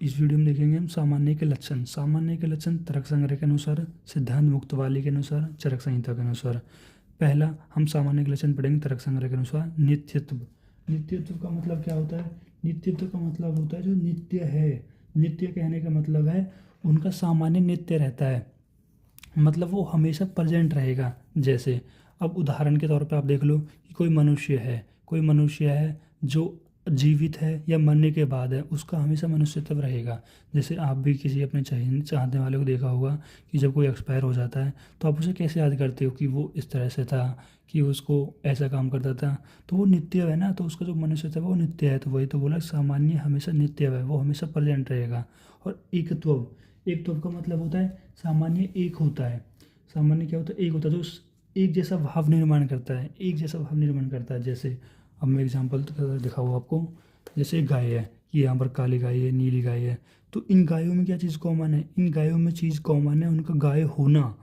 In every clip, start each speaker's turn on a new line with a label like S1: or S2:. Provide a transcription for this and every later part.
S1: इस वीडियो में देखेंगे हम सामान्य के लक्षण। सामान्य के लक्षण तर्क संग्रह के अनुसार, सिद्धांत मुक्तवाली के अनुसार, चरक संहिता के अनुसार। पहला हम सामान्य के लक्षण पढ़ेंगे तर्क संग्रह के अनुसार। नित्यत्व। नित्यत्व का मतलब क्या होता है? नित्यत्व का मतलब होता है जो नित्य है। नित्य कहने का मतलब है उनका सामान्य नित्य रहता है, मतलब वो हमेशा प्रेजेंट रहेगा। जैसे अब उदाहरण के तौर पे आप देख लो कि कोई मनुष्य है जो जीवित है या मरने के बाद है, उसका हमेशा मनुष्यत्व रहेगा। जैसे आप भी किसी अपने चाहने वाले को देखा होगा कि जब कोई एक्सपायर हो जाता है तो आप उसे कैसे याद करते हो कि वो इस तरह से था, कि उसको ऐसा काम करता था, तो वो नित्य है ना, तो उसका जो मनुष्यत्व है वो नित्य है। तो वही तो बोला, सामान्य हमेशा नित्य है, वो हमेशा प्रेजेंट रहेगा। और एकत्व। एकत्व का मतलब होता है सामान्य एक होता है। सामान्य क्या होता है? एक होता है जो एक जैसा भाव निर्माण करता है, एक जैसा भाव निर्माण करता है। जैसे अब मैं एग्जांपल दिखाऊँ आपको। जैसे एक गाय है, कि यहाँ पर काली गाय है, नीली गाय है, तो इन गायों में क्या चीज़ कॉमन है? इन गायों में चीज़ कॉमन है उनका गाय होना।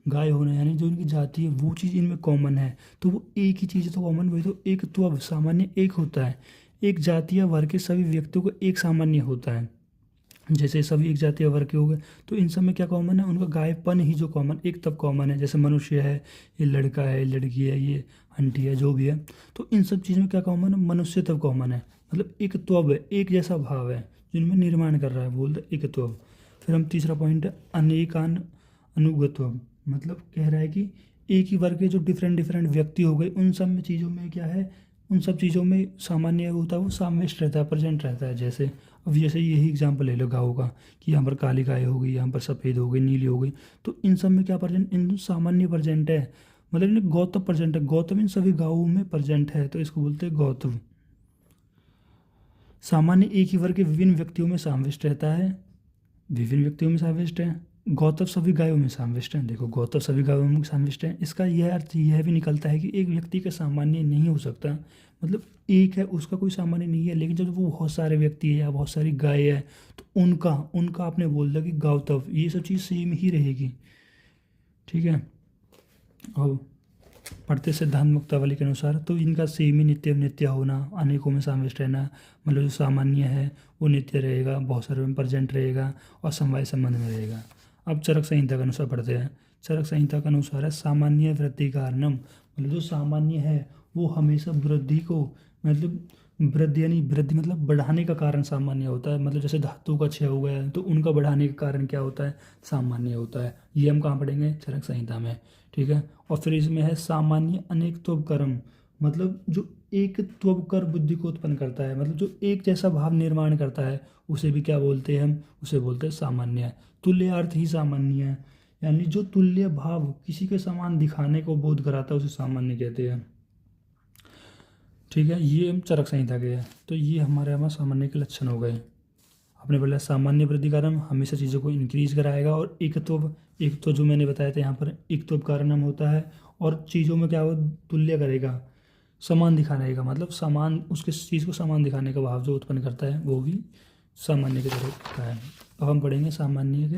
S1: गाय होना यानी जो इनकी जाति है वो चीज़ इनमें कॉमन है, तो वो एक ही चीज़ तो कॉमन, वही तो एक। तो अब सामान्य एक होता है, एक जाति या वर्ग के सभी व्यक्तियों को एक सामान्य होता है। जैसे सभी एक जातीय वर्ग के हो गए, तो इन सब में क्या कॉमन है? उनका गायपन ही जो कॉमन, एक तब कॉमन है। जैसे मनुष्य है, ये लड़का है, लड़की है, ये आंटी है, जो भी है, तो इन सब चीज़ में क्या कॉमन है? मनुष्य तब कॉमन है, मतलब एक त्वब है, एक जैसा भाव है जिनमें निर्माण कर रहा है, बोलते एक त्वब। फिर हम तीसरा पॉइंट है अनेकान अनुगत्व। मतलब कह रहा है कि एक ही वर्ग के जो डिफरेंट डिफरेंट व्यक्ति हो गए, उन सब में चीज़ों में क्या है? उन सब चीज़ों में सामान्य होता है, वो सामवेश रहता है, प्रेजेंट रहता है। जैसे अब जैसे यही एग्जाम्पल ले लो गाँव का, कि यहाँ पर काली गाय हो गई, यहाँ पर सफ़ेद हो गई, नीली हो गई, तो इन सब में क्या प्रेजेंट? इन सामान्य प्रेजेंट है, मतलब इन्हें गौतम प्रेजेंट है। गौतम इन सभी गाँवों में प्रेजेंट है, तो इसको बोलते हैं गौतम। सामान्य एक ही वर्ग के विभिन्न व्यक्तियों में समाविष्ट रहता है, विभिन्न व्यक्तियों में समाविष्ट है। गौतम सभी गायों में समाविष्ट है। देखो, गौतम सभी गायों में समाविष्ट है, इसका यह अर्थ यह भी निकलता है कि एक व्यक्ति का सामान्य नहीं हो सकता, मतलब एक है उसका कोई सामान्य नहीं है, लेकिन जब वो बहुत सारे व्यक्ति है या बहुत सारी गाय है, तो उनका उनका आपने बोल दिया कि गौतम, ये सब चीज़ सेम ही रहेगी। ठीक है। अब पढ़ते सिद्धांत मुक्तावली के अनुसार, तो इनका सेम ही नित्य नित्य होना, अनेकों में समाविष्ट रहना, मतलब जो सामान्य है वो नित्य रहेगा, बहुत सारे में प्रेजेंट रहेगा और समवाय संबंध में रहेगा। अब चरक संहिता के अनुसार पढ़ते हैं। चरक संहिता का अनुसार है सामान्य वृद्धि कारणम, मतलब जो सामान्य है वो हमेशा वृद्धि को, मतलब वृद्धि यानी वृद्धि मतलब बढ़ाने का कारण सामान्य होता है। मतलब जैसे धातु का क्षय हो गया है तो उनका बढ़ाने का कारण क्या होता है? सामान्य होता है। ये हम कहाँ पढ़ेंगे? चरक संहिता में। ठीक है। और फिर इसमें है सामान्य अनेक त्वकर्म, मतलब जो एक त्वकर बुद्धि को उत्पन्न करता है, मतलब जो एक जैसा भाव निर्माण करता है, उसे भी क्या बोलते हैं? हम उसे बोलते हैं सामान्य। तुल्य अर्थ ही सामान्य है, यानी जो तुल्य भाव किसी के समान दिखाने को बोध कराता है उसे सामान्य कहते हैं। ठीक है। ये हम चरक संहिता के हैं, तो ये हमारे सामान्य के लक्षण हो गए। आपने बोला सामान्य वृद्धि कारण हमेशा चीज़ों को इंक्रीज कराएगा, और एक तो जो मैंने बताया था यहाँ पर एक तो कारण होता है, और चीज़ों में क्या हो? तुल्य करेगा, समान दिखाने का, मतलब समान उसके चीज़ को समान दिखाने का भाव जो उत्पन्न करता है वो भी सामान्य की तरह का है। अब हम पढ़ेंगे सामान्य के